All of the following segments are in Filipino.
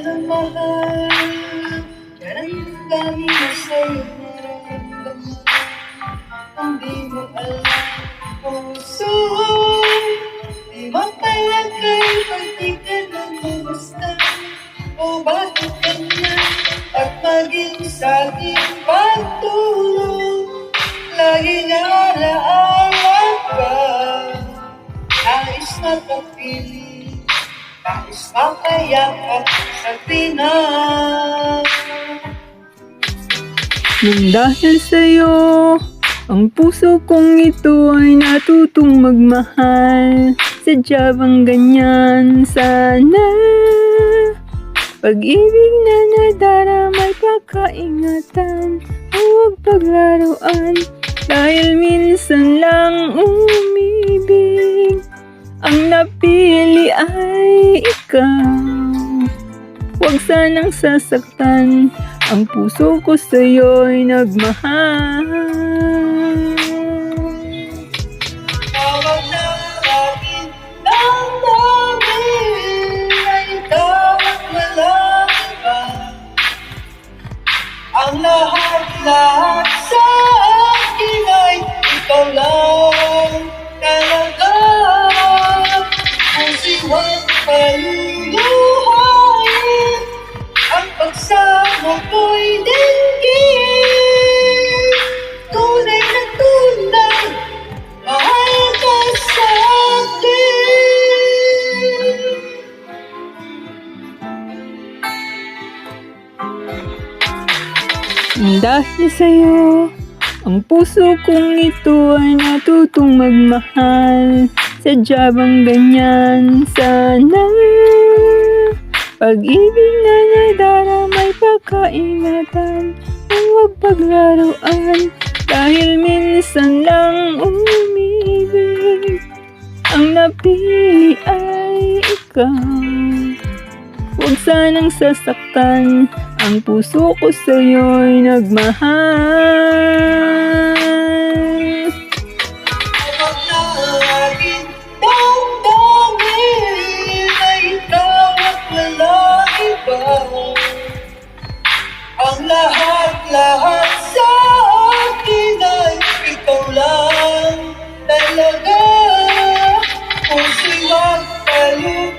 ng mahal. Nararamdamin na sa'yo nararamdaman. Kung di mo alam, puso di mapalagay pag di ka nagmumusta. O bakit ganyan at maging sa'king pagtulong? Laging alaala ka, nais makapiling, nais mapayakap sa Pinas. Nang dahil sa'yo, ang puso kong ito ay natutong magmahal. Sadya bang ganyan sana? Pag-ibig na nadaramay pagkaingatan, huwag paglaruan. Dahil minsan lang umibig, ang napili ay ikaw. Huwag sanang sasaktan, ang puso ko sa'yo'y nagmahal. Tawag na aking damdamin na ikaw at walang iba. Ang lahat-lahat sa akin ay ikaw lang talaga. Kung siwang paluluhain, ang pagsama ko'y dinggin. Tunay na tunay, mahal ka sa akin. Dahil sa'yo, ang puso kong ito ay natutong magmahal. Sadya bang ganyan sana? Pag-ibig na nadaramay pagkaingatan, huwag paglaruan. Dahil minsan lang umibig, ang napili ay ikaw. Huwag sanang sasaktan, ang puso ko sa'yo'y nagmahal. Tawag na aking damdamin na ikaw at walang iba. Ang lahat-lahat sa akin ay ikaw lang talaga. Kung siwag paluluhain,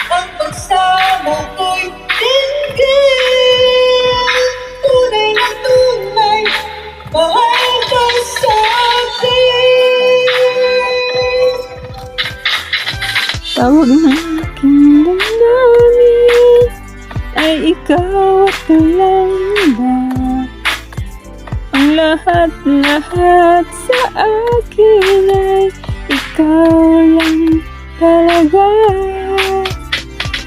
ang pagsama ko'y dinggin. Tunay na tunay, mahal ka sa akin. Tawag ng aking damdamin ay ikaw at walang iba. Ang lahat-lahat sa akin ay ikaw lang talaga.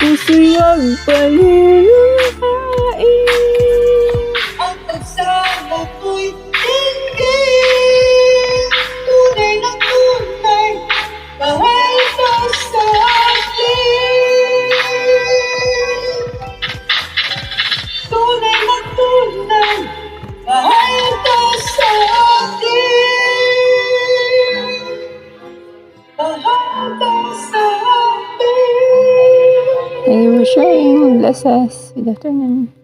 Puso'y huwag paluluhain, Ang pagsama ko'y dinggin. Tunay na tunay, mahal ka sa akin. Tunay na tunay, mahal ka sa akin. Mahal ka sa akin. Thank you for sharing Lasas. Good afternoon.